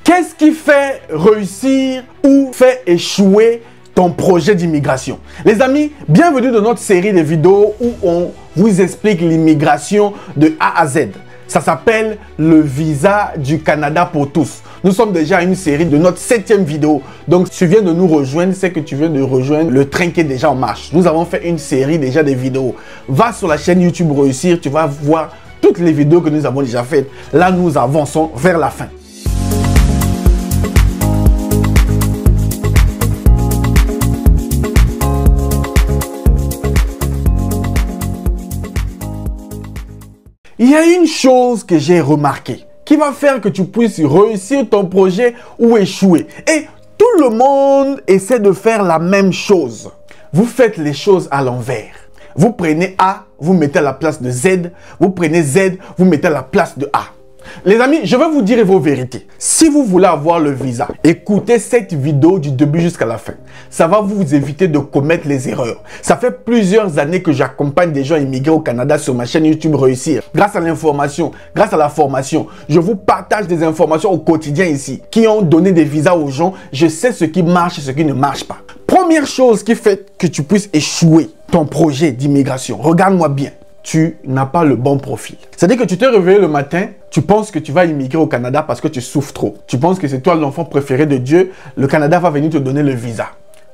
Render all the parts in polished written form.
Qu'est-ce qui fait réussir ou fait échouer ton projet d'immigration? Les amis, bienvenue dans notre série de vidéos où on vous explique l'immigration de A à Z. Ça s'appelle le visa du Canada pour tous. Nous sommes déjà à une série de notre 7e vidéo. Donc, si tu viens de nous rejoindre, c'est que tu viens de rejoindre le train qui est déjà en marche. Nous avons fait une série déjà de vidéos. Va sur la chaîne YouTube Réussir, tu vas voir toutes les vidéos que nous avons déjà faites. Là, nous avançons vers la fin. Il y a une chose que j'ai remarquée qui va faire que tu puisses réussir ton projet ou échouer. Et tout le monde essaie de faire la même chose. Vous faites les choses à l'envers. Vous prenez A, vous mettez à la place de Z. Vous prenez Z, vous mettez à la place de A. Les amis, je vais vous dire vos vérités. Si vous voulez avoir le visa, écoutez cette vidéo du début jusqu'à la fin. Ça va vous éviter de commettre les erreurs. Ça fait plusieurs années que j'accompagne des gens immigrés au Canada sur ma chaîne YouTube Réussir. Grâce à l'information, grâce à la formation, je vous partage des informations au quotidien ici qui ont donné des visas aux gens. Je sais ce qui marche et ce qui ne marche pas. Première chose qui fait que tu puisses échouer ton projet d'immigration, regarde-moi bien. Tu n'as pas le bon profil. C'est-à-dire que tu t'es réveillé le matin, tu penses que tu vas immigrer au Canada parce que tu souffres trop. Tu penses que c'est toi l'enfant préféré de Dieu, le Canada va venir te donner le visa.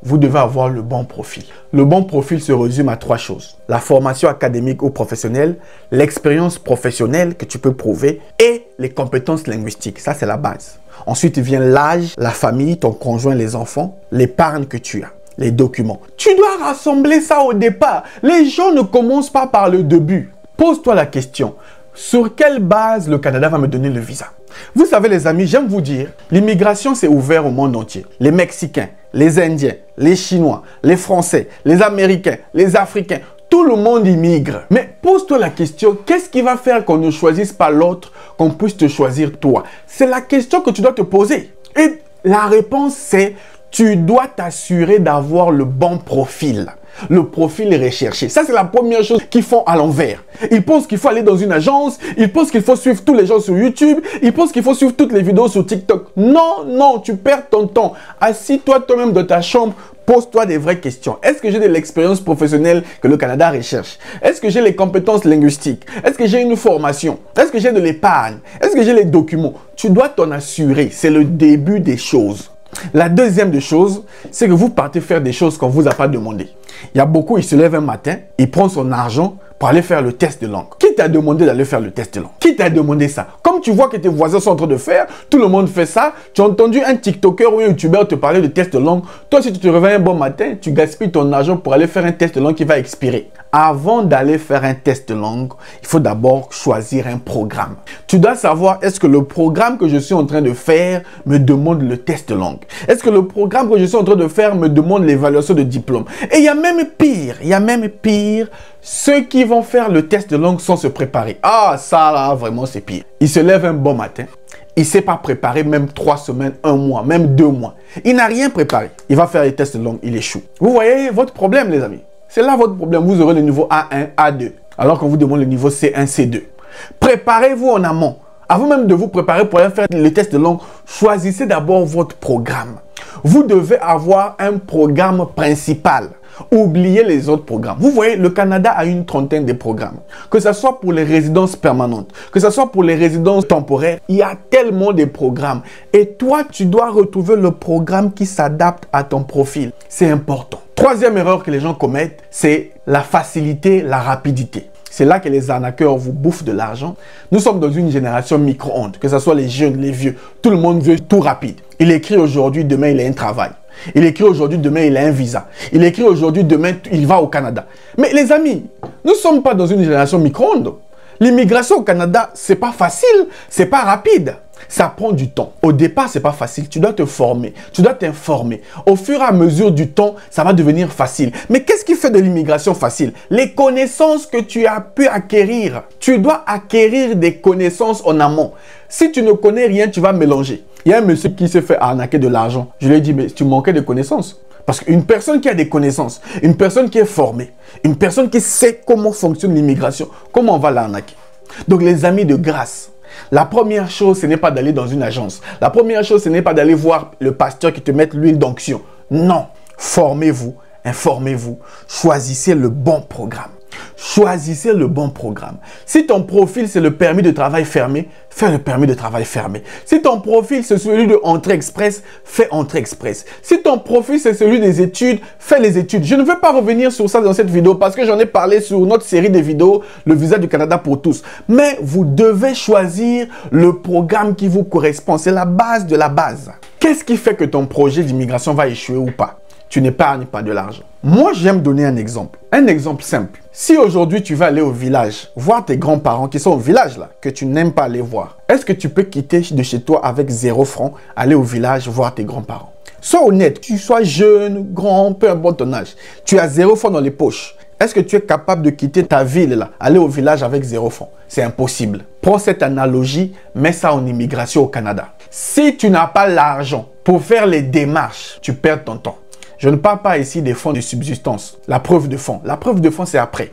Vous devez avoir le bon profil. Le bon profil se résume à 3 choses. La formation académique ou professionnelle, l'expérience professionnelle que tu peux prouver et les compétences linguistiques. Ça, c'est la base. Ensuite vient l'âge, la famille, ton conjoint, les enfants, l'épargne que tu as. Les documents. Tu dois rassembler ça au départ. Les gens ne commencent pas par le début. Pose-toi la question. Sur quelle base le Canada va me donner le visa? Vous savez les amis, j'aime vous dire, l'immigration c'est ouvert au monde entier. Les Mexicains, les Indiens, les Chinois, les Français, les Américains, les Africains, tout le monde immigre. Mais pose-toi la question, qu'est-ce qui va faire qu'on ne choisisse pas l'autre, qu'on puisse te choisir toi? C'est la question que tu dois te poser. Et la réponse c'est... Tu dois t'assurer d'avoir le bon profil. Le profil recherché. Ça, c'est la première chose qu'ils font à l'envers. Ils pensent qu'il faut aller dans une agence. Ils pensent qu'il faut suivre tous les gens sur YouTube. Ils pensent qu'il faut suivre toutes les vidéos sur TikTok. Non, non, tu perds ton temps. Assis-toi toi-même dans ta chambre. Pose-toi des vraies questions. Est-ce que j'ai de l'expérience professionnelle que le Canada recherche? Est-ce que j'ai les compétences linguistiques? Est-ce que j'ai une formation? Est-ce que j'ai de l'épargne? Est-ce que j'ai les documents? Tu dois t'en assurer. C'est le début des choses. La deuxième des choses, c'est que vous partez faire des choses qu'on ne vous a pas demandé. Il y a beaucoup, ils se lèvent un matin, ils prennent son argent pour aller faire le test de langue. Qui t'a demandé d'aller faire le test de langue? Qui t'a demandé ça? Comme tu vois que tes voisins sont en train de faire, tout le monde fait ça, tu as entendu un TikToker ou un YouTuber te parler de test de langue. Toi, si tu te réveilles un bon matin, tu gaspilles ton argent pour aller faire un test de langue qui va expirer. Avant d'aller faire un test de langue, il faut d'abord choisir un programme. Tu dois savoir, est-ce que le programme que je suis en train de faire me demande le test de langue? Est-ce que le programme que je suis en train de faire me demande l'évaluation de diplôme? Et il y a même pire, ceux qui vont faire le test de langue sans se préparer. Ah, ça là, vraiment, c'est pire. Il se lève un bon matin. Il ne s'est pas préparé même 3 semaines, 1 mois, même 2 mois. Il n'a rien préparé. Il va faire les tests de langue, il échoue. Vous voyez votre problème, les amis. C'est là votre problème. Vous aurez le niveau A1, A2. Alors qu'on vous demande le niveau C1, C2. Préparez-vous en amont. Avant même de vous préparer pour aller faire le test de langue, choisissez d'abord votre programme. Vous devez avoir un programme principal. Oubliez les autres programmes. Vous voyez, le Canada a une trentaine de programmes. Que ce soit pour les résidences permanentes, que ce soit pour les résidences temporaires, il y a tellement de programmes. Et toi, tu dois retrouver le programme qui s'adapte à ton profil. C'est important. Troisième erreur que les gens commettent, c'est la facilité, la rapidité. C'est là que les arnaqueurs vous bouffent de l'argent. Nous sommes dans une génération micro-ondes, que ce soit les jeunes, les vieux. Tout le monde veut tout rapide. Il écrit aujourd'hui, demain il a un travail. Il écrit aujourd'hui, demain il a un visa. Il écrit aujourd'hui, demain il va au Canada. Mais les amis, nous ne sommes pas dans une génération micro-ondes. L'immigration au Canada, c'est pas facile, c'est pas rapide. Ça prend du temps. Au départ, c'est pas facile. Tu dois te former, tu dois t'informer. Au fur et à mesure du temps, ça va devenir facile. Mais qu'est-ce qui fait de l'immigration facile? Les connaissances que tu as pu acquérir. Tu dois acquérir des connaissances en amont. Si tu ne connais rien, tu vas mélanger. Il y a un monsieur qui s'est fait arnaquer de l'argent. Je lui ai dit, mais tu manquais de connaissances. Parce qu'une personne qui a des connaissances, une personne qui est formée, une personne qui sait comment fonctionne l'immigration, comment on va l'arnaquer? Donc les amis de grâce, La première chose, ce n'est pas d'aller dans une agence. La première chose, ce n'est pas d'aller voir le pasteur qui te met l'huile d'onction. Non, formez-vous, informez-vous, choisissez le bon programme. Choisissez le bon programme. Si ton profil, c'est le permis de travail fermé, fais le permis de travail fermé. Si ton profil, c'est celui de entrée express, fais entrée express. Si ton profil, c'est celui des études, fais les études. Je ne veux pas revenir sur ça dans cette vidéo parce que j'en ai parlé sur notre série de vidéos, le visa du Canada pour tous. Mais vous devez choisir le programme qui vous correspond. C'est la base de la base. Qu'est-ce qui fait que ton projet d'immigration va échouer ou pas? Tu n'épargnes pas de l'argent. Moi, j'aime donner un exemple. Un exemple simple. Si aujourd'hui, tu vas aller au village, voir tes grands-parents qui sont au village là, que tu n'aimes pas aller voir, est-ce que tu peux quitter de chez toi avec 0 francs, aller au village voir tes grands-parents? Sois honnête, tu sois jeune, grand, peu importe ton âge. Tu as 0 francs dans les poches. Est-ce que tu es capable de quitter ta ville là, aller au village avec 0 francs? C'est impossible. Prends cette analogie, mets ça en immigration au Canada. Si tu n'as pas l'argent pour faire les démarches, tu perds ton temps. Je ne parle pas ici des fonds de subsistance, la preuve de fonds. La preuve de fonds, c'est après.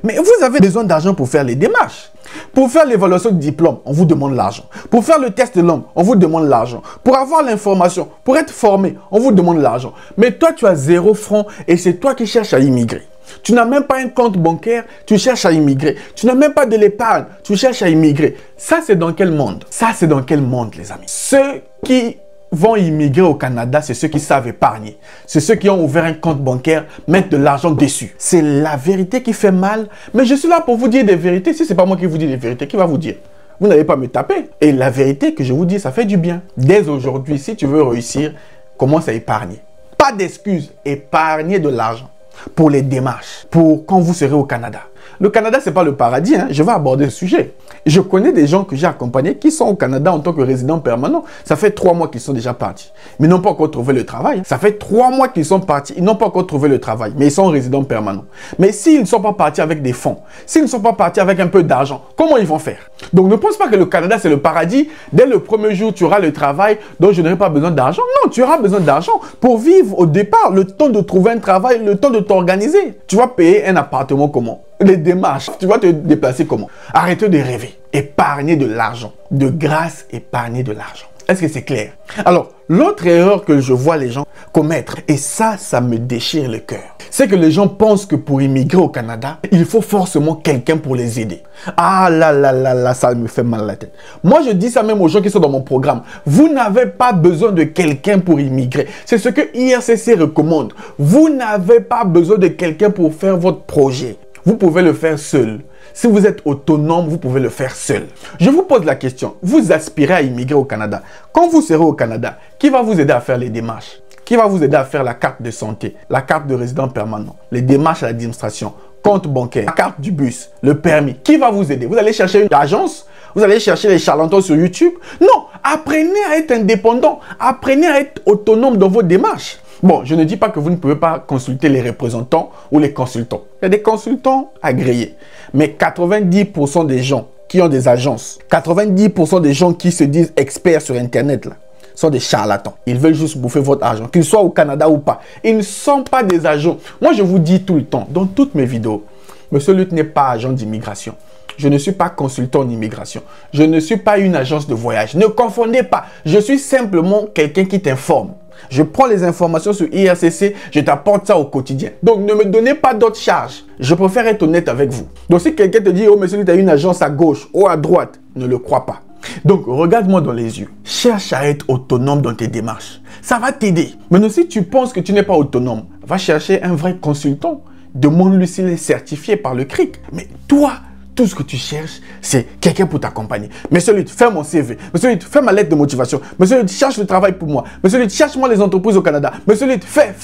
Mais vous avez besoin d'argent pour faire les démarches. Pour faire l'évaluation du diplôme, on vous demande l'argent. Pour faire le test de langue, on vous demande l'argent. Pour avoir l'information, pour être formé, on vous demande l'argent. Mais toi, tu as 0 francs et c'est toi qui cherches à immigrer. Tu n'as même pas un compte bancaire, tu cherches à immigrer. Tu n'as même pas de l'épargne, tu cherches à immigrer. Ça, c'est dans quel monde? Ça, c'est dans quel monde, les amis? Ceux qui vont immigrer au Canada, c'est ceux qui savent épargner. C'est ceux qui ont ouvert un compte bancaire, mettre de l'argent dessus. C'est la vérité qui fait mal. Mais je suis là pour vous dire des vérités. Si ce n'est pas moi qui vous dis des vérités, qui va vous dire? Vous n'allez pas me taper. Et la vérité que je vous dis, ça fait du bien. Dès aujourd'hui, si tu veux réussir, commence à épargner. Pas d'excuses, épargnez de l'argent pour les démarches, pour quand vous serez au Canada. Le Canada, ce n'est pas le paradis, hein. Je vais aborder ce sujet. Je connais des gens que j'ai accompagnés qui sont au Canada en tant que résidents permanents. Ça fait 3 mois qu'ils sont déjà partis. Mais ils n'ont pas encore trouvé le travail. Ça fait 3 mois qu'ils sont partis. Ils n'ont pas encore trouvé le travail. Mais ils sont résidents permanents. Mais s'ils ne sont pas partis avec des fonds, s'ils ne sont pas partis avec un peu d'argent, comment ils vont faire? Donc ne pense pas que le Canada, c'est le paradis. Dès le premier jour, tu auras le travail, donc je n'aurai pas besoin d'argent. Non, tu auras besoin d'argent pour vivre au départ, le temps de trouver un travail, le temps de t'organiser. Tu vas payer un appartement comment? Les démarches, tu vas te déplacer comment? Arrêtez de rêver. Épargnez de l'argent. De grâce, épargnez de l'argent. Est-ce que c'est clair? Alors, l'autre erreur que je vois les gens commettre, et ça me déchire le cœur, c'est que les gens pensent que pour immigrer au Canada, il faut forcément quelqu'un pour les aider. Ah là là là là, ça me fait mal à la tête. Moi, je dis ça même aux gens qui sont dans mon programme. Vous n'avez pas besoin de quelqu'un pour immigrer. C'est ce que IRCC recommande. Vous n'avez pas besoin de quelqu'un pour faire votre projet. Vous pouvez le faire seul. Si vous êtes autonome, vous pouvez le faire seul. Je vous pose la question. Vous aspirez à immigrer au Canada. Quand vous serez au Canada, qui va vous aider à faire les démarches? Qui va vous aider à faire la carte de santé, la carte de résident permanent, les démarches à l'administration, compte bancaire, la carte du bus, le permis? Qui va vous aider? Vous allez chercher une agence? Vous allez chercher les charlatans sur YouTube? Non, apprenez à être indépendant. Apprenez à être autonome dans vos démarches. Bon, je ne dis pas que vous ne pouvez pas consulter les représentants ou les consultants. Il y a des consultants agréés. Mais 90% des gens qui ont des agences, 90% des gens qui se disent experts sur Internet, là, sont des charlatans. Ils veulent juste bouffer votre argent, qu'ils soient au Canada ou pas. Ils ne sont pas des agents. Moi, je vous dis tout le temps, dans toutes mes vidéos, Monsieur Lutte n'est pas agent d'immigration. Je ne suis pas consultant en immigration. Je ne suis pas une agence de voyage. Ne confondez pas. Je suis simplement quelqu'un qui t'informe. Je prends les informations sur IRCC, je t'apporte ça au quotidien. Donc, ne me donnez pas d'autres charges. Je préfère être honnête avec vous. Donc, si quelqu'un te dit, oh, monsieur, tu as une agence à gauche ou à droite, ne le crois pas. Donc, regarde-moi dans les yeux. Cherche à être autonome dans tes démarches. Ça va t'aider. Maintenant, si tu penses que tu n'es pas autonome, va chercher un vrai consultant. Demande-lui s'il est certifié par le CRIC. Mais toi, tout ce que tu cherches, c'est quelqu'un pour t'accompagner. Monsieur Lutte, fais mon CV. Monsieur Lutte, fais ma lettre de motivation. Monsieur Lutte, cherche le travail pour moi. Monsieur Lutte, cherche-moi les entreprises au Canada. Monsieur Lutte, fais.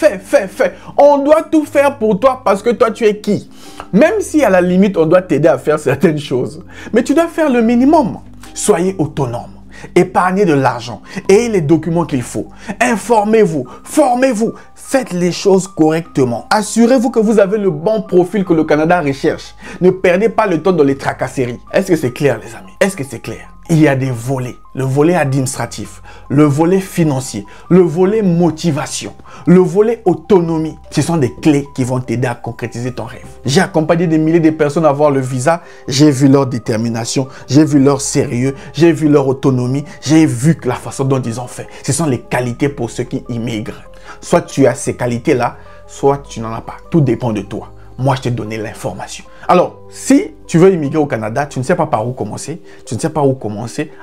On doit tout faire pour toi parce que toi, tu es qui? Même si à la limite, on doit t'aider à faire certaines choses. Mais tu dois faire le minimum. Soyez autonome. Épargnez de l'argent. Ayez les documents qu'il faut. Informez-vous. Formez-vous. Faites les choses correctement. Assurez-vous que vous avez le bon profil que le Canada recherche. Ne perdez pas le temps dans les tracasseries. Est-ce que c'est clair, les amis? Est-ce que c'est clair? il y a des volets. Le volet administratif, le volet financier, le volet motivation, le volet autonomie. Ce sont des clés qui vont t'aider à concrétiser ton rêve. J'ai accompagné des milliers de personnes à avoir le visa. J'ai vu leur détermination, j'ai vu leur sérieux, j'ai vu leur autonomie, j'ai vu la façon dont ils ont fait. Ce sont les qualités pour ceux qui immigrent. Soit tu as ces qualités-là, soit tu n'en as pas. Tout dépend de toi. Moi, je t'ai donné l'information. Alors, si tu veux immigrer au Canada, tu ne sais pas par où commencer,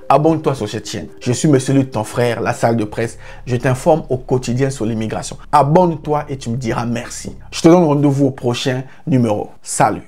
abonne-toi sur cette chaîne. Je suis Monsieur Lutte, ton frère, la salle de presse. Je t'informe au quotidien sur l'immigration. Abonne-toi et tu me diras merci. Je te donne rendez-vous au prochain numéro. Salut!